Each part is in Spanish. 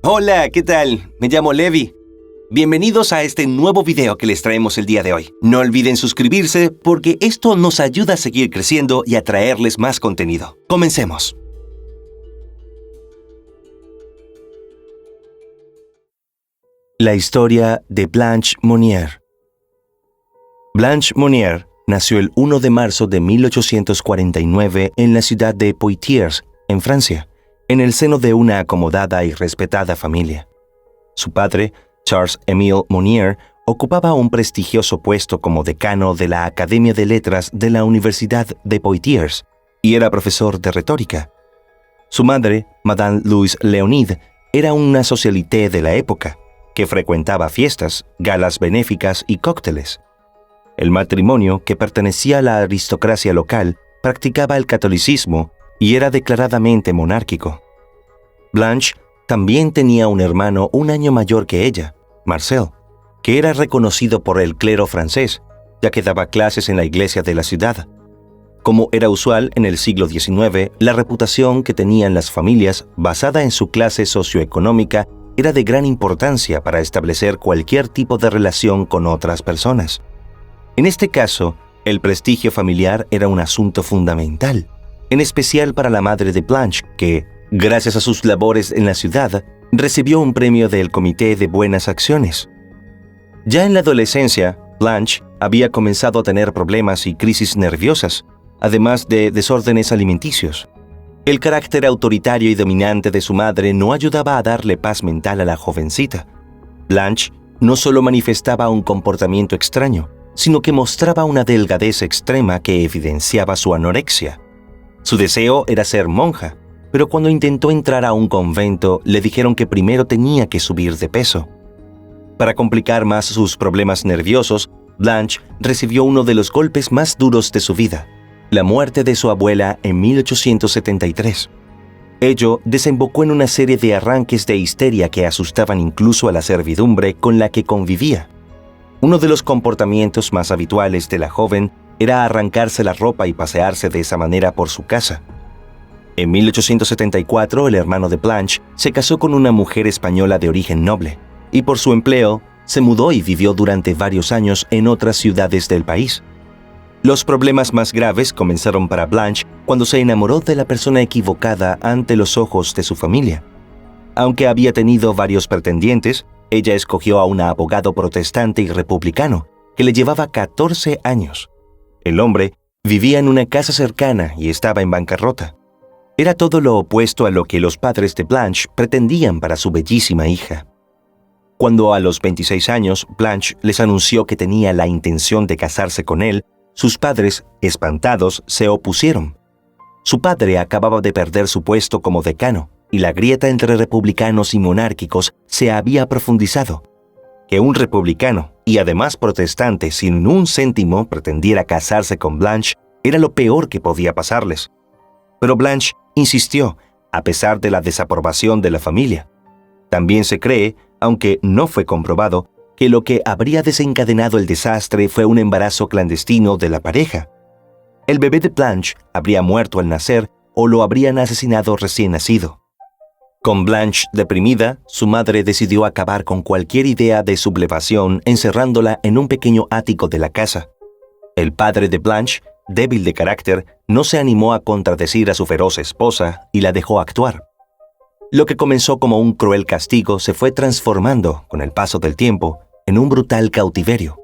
Hola, ¿qué tal? Me llamo Levi. Bienvenidos a este nuevo video que les traemos el día de hoy. No olviden suscribirse porque esto nos ayuda a seguir creciendo y a traerles más contenido. Comencemos. La historia de Blanche Monnier. Blanche Monnier nació el 1 de marzo de 1849 en la ciudad de Poitiers, en Francia, en el seno de una acomodada y respetada familia. Su padre, Charles-Émile Monnier, ocupaba un prestigioso puesto como decano de la Academia de Letras de la Universidad de Poitiers y era profesor de retórica. Su madre, Madame Louise Léonide, era una socialité de la época, que frecuentaba fiestas, galas benéficas y cócteles. El matrimonio, que pertenecía a la aristocracia local, practicaba el catolicismo y era declaradamente monárquico. Blanche también tenía un hermano un año mayor que ella, Marcel, que era reconocido por el clero francés, ya que daba clases en la iglesia de la ciudad. Como era usual en el siglo XIX, la reputación que tenían las familias, basada en su clase socioeconómica, era de gran importancia para establecer cualquier tipo de relación con otras personas. En este caso, el prestigio familiar era un asunto fundamental, en especial para la madre de Blanche, que, gracias a sus labores en la ciudad, recibió un premio del Comité de Buenas Acciones. Ya en la adolescencia, Blanche había comenzado a tener problemas y crisis nerviosas, además de desórdenes alimenticios. El carácter autoritario y dominante de su madre no ayudaba a darle paz mental a la jovencita. Blanche no solo manifestaba un comportamiento extraño, sino que mostraba una delgadez extrema que evidenciaba su anorexia. Su deseo era ser monja, pero cuando intentó entrar a un convento, le dijeron que primero tenía que subir de peso. Para complicar más sus problemas nerviosos, Blanche recibió uno de los golpes más duros de su vida, la muerte de su abuela en 1873. Ello desembocó en una serie de arranques de histeria que asustaban incluso a la servidumbre con la que convivía. Uno de los comportamientos más habituales de la joven era arrancarse la ropa y pasearse de esa manera por su casa. En 1874, el hermano de Blanche se casó con una mujer española de origen noble, y por su empleo, se mudó y vivió durante varios años en otras ciudades del país. Los problemas más graves comenzaron para Blanche cuando se enamoró de la persona equivocada ante los ojos de su familia. Aunque había tenido varios pretendientes, ella escogió a un abogado protestante y republicano que le llevaba 14 años. El hombre vivía en una casa cercana y estaba en bancarrota. Era todo lo opuesto a lo que los padres de Blanche pretendían para su bellísima hija. Cuando a los 26 años Blanche les anunció que tenía la intención de casarse con él, sus padres, espantados, se opusieron. Su padre acababa de perder su puesto como decano y la grieta entre republicanos y monárquicos se había profundizado. Que un republicano, y además protestante, sin un céntimo pretendiera casarse con Blanche era lo peor que podía pasarles. Pero Blanche insistió, a pesar de la desaprobación de la familia. También se cree, aunque no fue comprobado, que lo que habría desencadenado el desastre fue un embarazo clandestino de la pareja. El bebé de Blanche habría muerto al nacer o lo habrían asesinado recién nacido. Con Blanche deprimida, su madre decidió acabar con cualquier idea de sublevación encerrándola en un pequeño ático de la casa. El padre de Blanche, débil de carácter, no se animó a contradecir a su feroz esposa y la dejó actuar. Lo que comenzó como un cruel castigo se fue transformando, con el paso del tiempo, en un brutal cautiverio.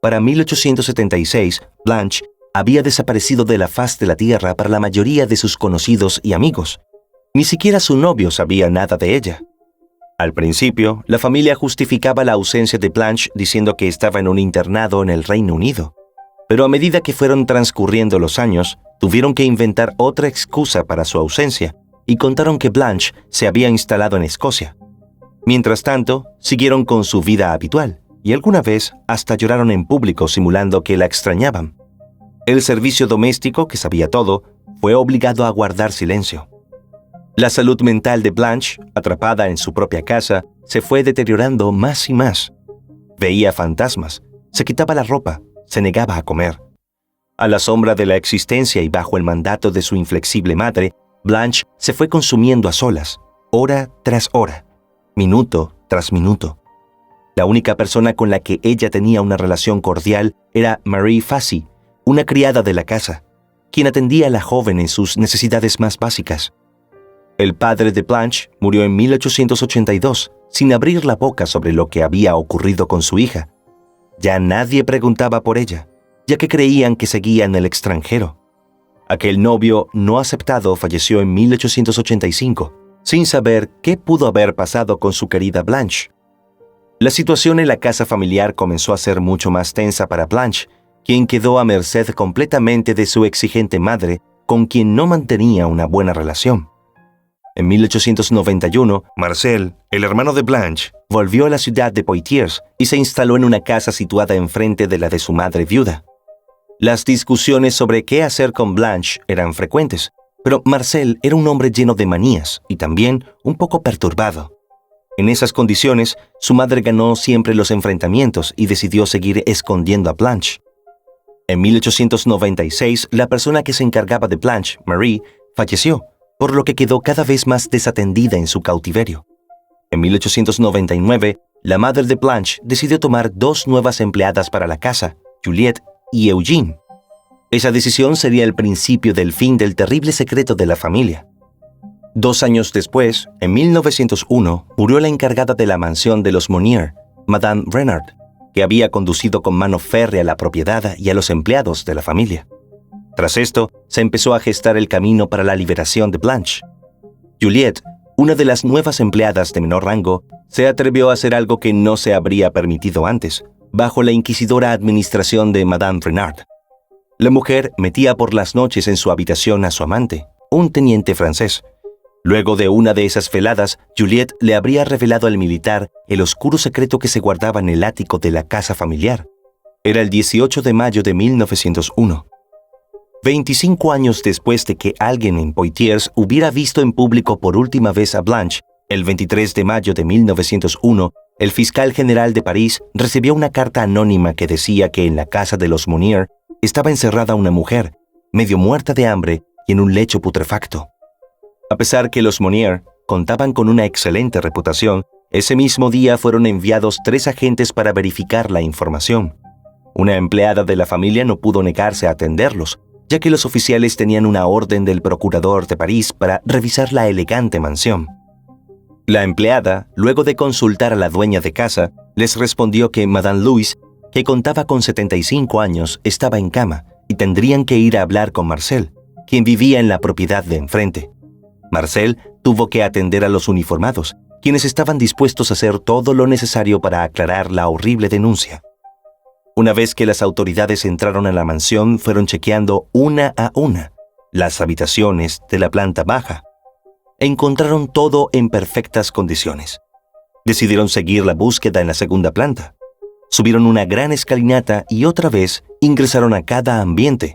Para 1876, Blanche había desaparecido de la faz de la tierra para la mayoría de sus conocidos y amigos. Ni siquiera su novio sabía nada de ella. Al principio, la familia justificaba la ausencia de Blanche diciendo que estaba en un internado en el Reino Unido. Pero a medida que fueron transcurriendo los años, tuvieron que inventar otra excusa para su ausencia y contaron que Blanche se había instalado en Escocia. Mientras tanto, siguieron con su vida habitual y alguna vez hasta lloraron en público simulando que la extrañaban. El servicio doméstico, que sabía todo, fue obligado a guardar silencio. La salud mental de Blanche, atrapada en su propia casa, se fue deteriorando más y más. Veía fantasmas, se quitaba la ropa, se negaba a comer. A la sombra de la existencia y bajo el mandato de su inflexible madre, Blanche se fue consumiendo a solas, hora tras hora. minuto tras minuto. La única persona con la que ella tenía una relación cordial era Marie Fassy, una criada de la casa, quien atendía a la joven en sus necesidades más básicas. El padre de Blanche murió en 1882, sin abrir la boca sobre lo que había ocurrido con su hija. Ya nadie preguntaba por ella, ya que creían que seguía en el extranjero. Aquel novio no aceptado falleció en 1885, sin saber qué pudo haber pasado con su querida Blanche. La situación en la casa familiar comenzó a ser mucho más tensa para Blanche, quien quedó a merced completamente de su exigente madre, con quien no mantenía una buena relación. En 1891, Marcel, el hermano de Blanche, volvió a la ciudad de Poitiers y se instaló en una casa situada enfrente de la de su madre viuda. Las discusiones sobre qué hacer con Blanche eran frecuentes, pero Marcel era un hombre lleno de manías y también un poco perturbado. En esas condiciones, su madre ganó siempre los enfrentamientos y decidió seguir escondiendo a Blanche. En 1896, la persona que se encargaba de Blanche, Marie, falleció, por lo que quedó cada vez más desatendida en su cautiverio. En 1899, la madre de Blanche decidió tomar 2 nuevas empleadas para la casa, Juliette y Eugene. Esa decisión sería el principio del fin del terrible secreto de la familia. 2 años después, en 1901, murió la encargada de la mansión de los Monier, Madame Renard, que había conducido con mano férrea la propiedad y a los empleados de la familia. Tras esto, se empezó a gestar el camino para la liberación de Blanche. Juliette, una de las nuevas empleadas de menor rango, se atrevió a hacer algo que no se habría permitido antes, bajo la inquisidora administración de Madame Renard. La mujer metía por las noches en su habitación a su amante, un teniente francés. Luego de una de esas veladas, Juliette le habría revelado al militar el oscuro secreto que se guardaba en el ático de la casa familiar. Era el 18 de mayo de 1901. 25 años después de que alguien en Poitiers hubiera visto en público por última vez a Blanche, el 23 de mayo de 1901, el fiscal general de París recibió una carta anónima que decía que en la casa de los Monier estaba encerrada una mujer, medio muerta de hambre y en un lecho putrefacto. A pesar que los Monier contaban con una excelente reputación, ese mismo día fueron enviados 3 agentes para verificar la información. Una empleada de la familia no pudo negarse a atenderlos, ya que los oficiales tenían una orden del procurador de París para revisar la elegante mansión. La empleada, luego de consultar a la dueña de casa, les respondió que Madame Louise, que contaba con 75 años, estaba en cama y tendrían que ir a hablar con Marcel, quien vivía en la propiedad de enfrente. Marcel tuvo que atender a los uniformados, quienes estaban dispuestos a hacer todo lo necesario para aclarar la horrible denuncia. Una vez que las autoridades entraron a la mansión, fueron chequeando una a una las habitaciones de la planta baja. Encontraron todo en perfectas condiciones. Decidieron seguir la búsqueda en la segunda planta. Subieron una gran escalinata y otra vez ingresaron a cada ambiente.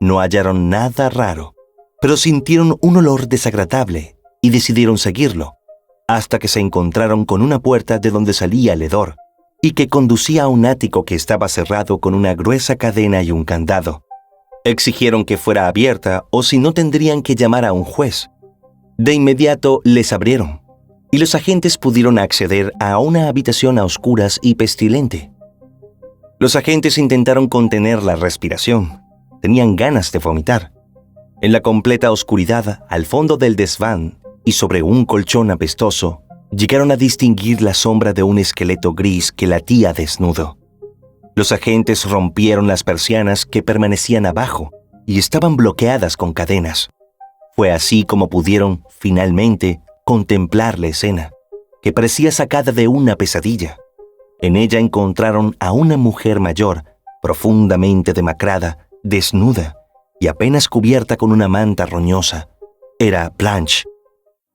No hallaron nada raro, pero sintieron un olor desagradable y decidieron seguirlo, hasta que se encontraron con una puerta de donde salía el hedor y que conducía a un ático que estaba cerrado con una gruesa cadena y un candado. Exigieron que fuera abierta o si no tendrían que llamar a un juez. De inmediato les abrieron y los agentes pudieron acceder a una habitación a oscuras y pestilente. Los agentes intentaron contener la respiración. Tenían ganas de vomitar. En la completa oscuridad, al fondo del desván y sobre un colchón apestoso, llegaron a distinguir la sombra de un esqueleto gris que latía desnudo. Los agentes rompieron las persianas que permanecían abajo y estaban bloqueadas con cadenas. Fue así como pudieron, finalmente, contemplar la escena, que parecía sacada de una pesadilla. En ella encontraron a una mujer mayor, profundamente demacrada, desnuda y apenas cubierta con una manta roñosa. Era Blanche.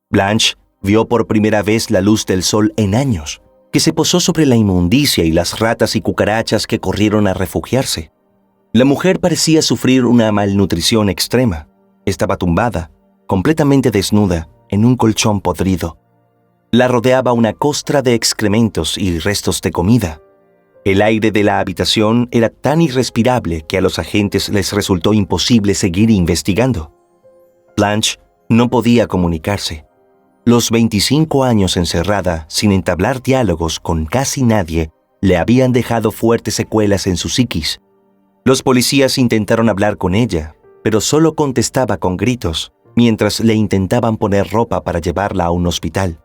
Blanche vio por primera vez la luz del sol en años, que se posó sobre la inmundicia y las ratas y cucarachas que corrieron a refugiarse. La mujer parecía sufrir una malnutrición extrema. Estaba tumbada, completamente desnuda, en un colchón podrido. La rodeaba una costra de excrementos y restos de comida. El aire de la habitación era tan irrespirable que a los agentes les resultó imposible seguir investigando. Blanche no podía comunicarse. Los 25 años encerrada, sin entablar diálogos con casi nadie, le habían dejado fuertes secuelas en su psiquis. Los policías intentaron hablar con ella, pero solo contestaba con gritos, mientras le intentaban poner ropa para llevarla a un hospital.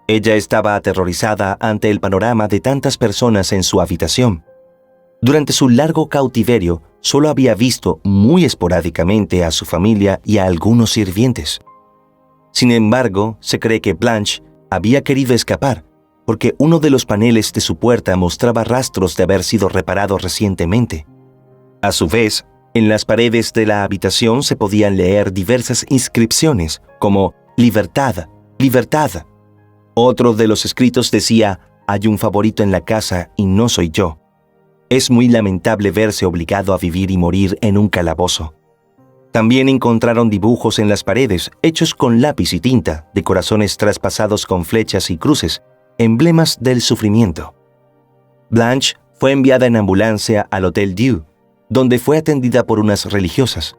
Ella estaba aterrorizada ante el panorama de tantas personas en su habitación. Durante su largo cautiverio, solo había visto muy esporádicamente a su familia y a algunos sirvientes. Sin embargo, se cree que Blanche había querido escapar, porque uno de los paneles de su puerta mostraba rastros de haber sido reparado recientemente. A su vez, en las paredes de la habitación se podían leer diversas inscripciones, como «Libertad, libertad». Otro de los escritos decía «Hay un favorito en la casa y no soy yo». Es muy lamentable verse obligado a vivir y morir en un calabozo. También encontraron dibujos en las paredes, hechos con lápiz y tinta, de corazones traspasados con flechas y cruces, emblemas del sufrimiento. Blanche fue enviada en ambulancia al Hotel Dieu, donde fue atendida por unas religiosas.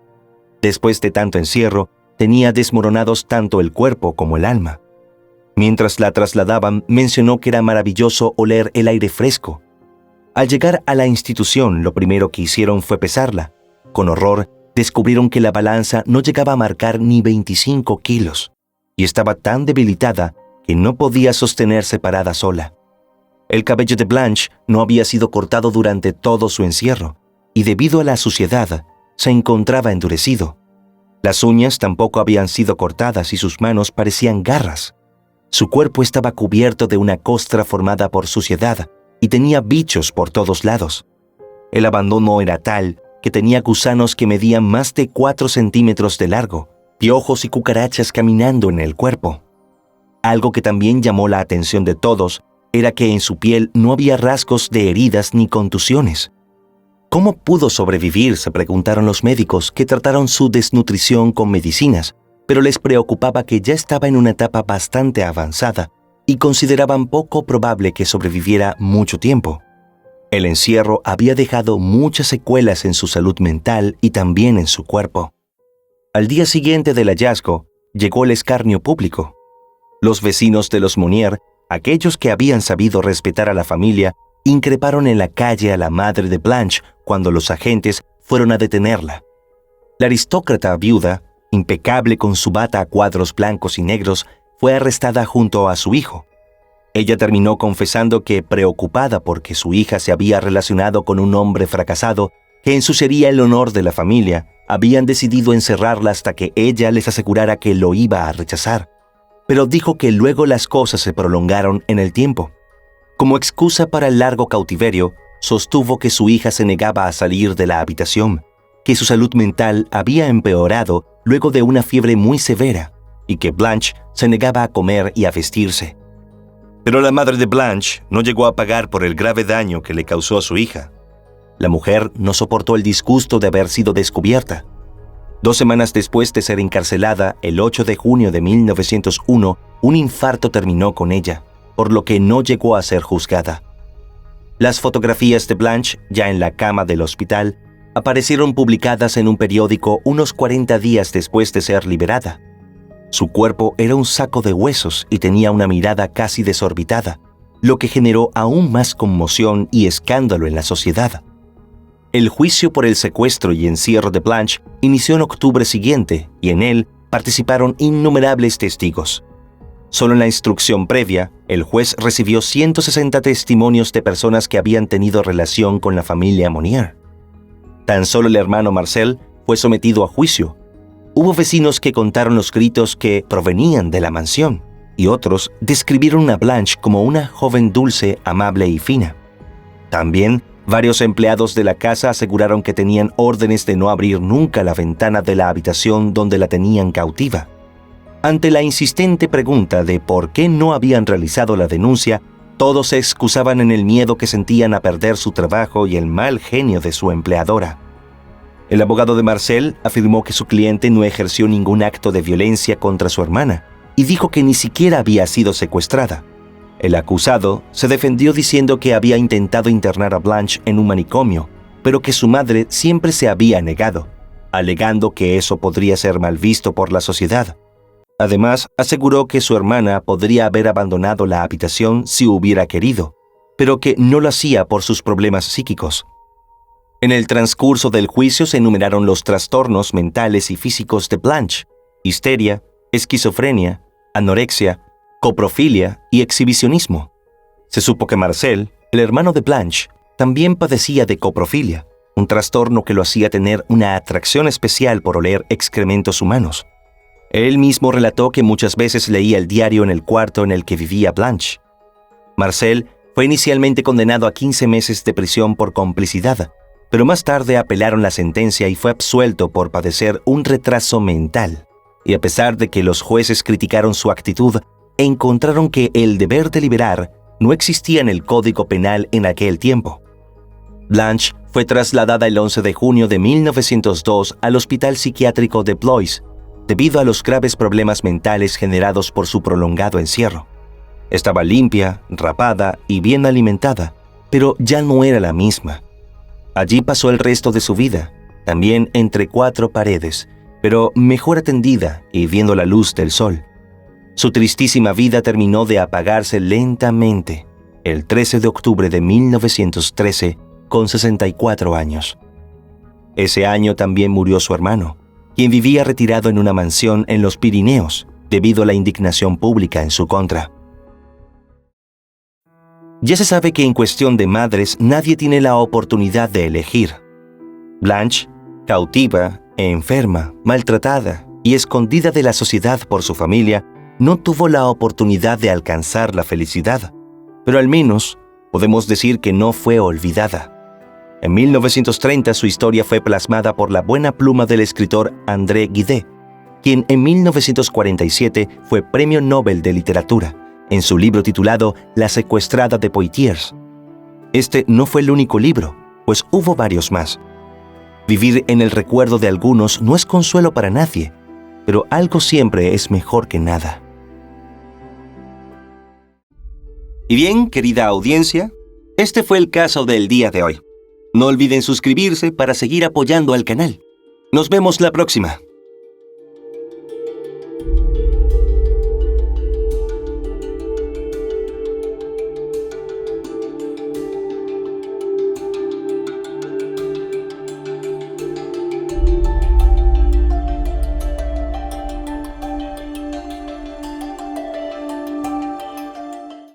Después de tanto encierro, tenía desmoronados tanto el cuerpo como el alma. Mientras la trasladaban, mencionó que era maravilloso oler el aire fresco. Al llegar a la institución, lo primero que hicieron fue pesarla. Con horror, descubrieron que la balanza no llegaba a marcar ni 25 kilos, y estaba tan debilitada que no podía sostenerse parada sola. El cabello de Blanche no había sido cortado durante todo su encierro, y debido a la suciedad, se encontraba endurecido. Las uñas tampoco habían sido cortadas y sus manos parecían garras. Su cuerpo estaba cubierto de una costra formada por suciedad y tenía bichos por todos lados. El abandono era tal que tenía gusanos que medían más de 4 centímetros de largo, piojos y cucarachas caminando en el cuerpo. Algo que también llamó la atención de todos era que en su piel no había rasgos de heridas ni contusiones. ¿Cómo pudo sobrevivir?, se preguntaron los médicos, que trataron su desnutrición con medicinas, pero les preocupaba que ya estaba en una etapa bastante avanzada y consideraban poco probable que sobreviviera mucho tiempo. El encierro había dejado muchas secuelas en su salud mental y también en su cuerpo. Al día siguiente del hallazgo, llegó el escarnio público. Los vecinos de los Monnier, aquellos que habían sabido respetar a la familia, increparon en la calle a la madre de Blanche cuando los agentes fueron a detenerla. La aristócrata viuda, impecable con su bata a cuadros blancos y negros, fue arrestada junto a su hijo. Ella terminó confesando que, preocupada porque su hija se había relacionado con un hombre fracasado que ensuciaría el honor de la familia, habían decidido encerrarla hasta que ella les asegurara que lo iba a rechazar. Pero dijo que luego las cosas se prolongaron en el tiempo. Como excusa para el largo cautiverio, sostuvo que su hija se negaba a salir de la habitación, que su salud mental había empeorado luego de una fiebre muy severa y que Blanche se negaba a comer y a vestirse. Pero la madre de Blanche no llegó a pagar por el grave daño que le causó a su hija. La mujer no soportó el disgusto de haber sido descubierta. 2 semanas después de ser encarcelada, el 8 de junio de 1901, un infarto terminó con ella, por lo que no llegó a ser juzgada. Las fotografías de Blanche, ya en la cama del hospital, aparecieron publicadas en un periódico unos 40 días después de ser liberada. Su cuerpo era un saco de huesos y tenía una mirada casi desorbitada, lo que generó aún más conmoción y escándalo en la sociedad. El juicio por el secuestro y encierro de Blanche inició en octubre siguiente y en él participaron innumerables testigos. Solo en la instrucción previa, el juez recibió 160 testimonios de personas que habían tenido relación con la familia Monnier. Tan solo el hermano Marcel fue sometido a juicio. Hubo vecinos que contaron los gritos que provenían de la mansión, y otros describieron a Blanche como una joven dulce, amable y fina. También, varios empleados de la casa aseguraron que tenían órdenes de no abrir nunca la ventana de la habitación donde la tenían cautiva. Ante la insistente pregunta de por qué no habían realizado la denuncia, todos se excusaban en el miedo que sentían a perder su trabajo y el mal genio de su empleadora. El abogado de Marcel afirmó que su cliente no ejerció ningún acto de violencia contra su hermana y dijo que ni siquiera había sido secuestrada. El acusado se defendió diciendo que había intentado internar a Blanche en un manicomio, pero que su madre siempre se había negado, alegando que eso podría ser mal visto por la sociedad. Además, aseguró que su hermana podría haber abandonado la habitación si hubiera querido, pero que no lo hacía por sus problemas psíquicos. En el transcurso del juicio se enumeraron los trastornos mentales y físicos de Blanche: histeria, esquizofrenia, anorexia, coprofilia y exhibicionismo. Se supo que Marcel, el hermano de Blanche, también padecía de coprofilia, un trastorno que lo hacía tener una atracción especial por oler excrementos humanos. Él mismo relató que muchas veces leía el diario en el cuarto en el que vivía Blanche. Marcel fue inicialmente condenado a 15 meses de prisión por complicidad, pero más tarde apelaron la sentencia y fue absuelto por padecer un retraso mental. Y a pesar de que los jueces criticaron su actitud, encontraron que el deber de liberar no existía en el Código Penal en aquel tiempo. Blanche fue trasladada el 11 de junio de 1902 al Hospital Psiquiátrico de Blois, debido a los graves problemas mentales generados por su prolongado encierro. Estaba limpia, rapada y bien alimentada, pero ya no era la misma. Allí pasó el resto de su vida, también entre 4 paredes, pero mejor atendida y viendo la luz del sol. Su tristísima vida terminó de apagarse lentamente el 13 de octubre de 1913 con 64 años. Ese año también murió su hermano, quien vivía retirado en una mansión en los Pirineos debido a la indignación pública en su contra. Ya se sabe que en cuestión de madres nadie tiene la oportunidad de elegir. Blanche, cautiva, enferma, maltratada y escondida de la sociedad por su familia, no tuvo la oportunidad de alcanzar la felicidad, pero al menos podemos decir que no fue olvidada. En 1930 su historia fue plasmada por la buena pluma del escritor André Gide, quien en 1947 fue Premio Nobel de Literatura, en su libro titulado La secuestrada de Poitiers. Este no fue el único libro, pues hubo varios más. Vivir en el recuerdo de algunos no es consuelo para nadie, pero algo siempre es mejor que nada. Y bien, querida audiencia, este fue el caso del día de hoy. No olviden suscribirse para seguir apoyando al canal. Nos vemos la próxima.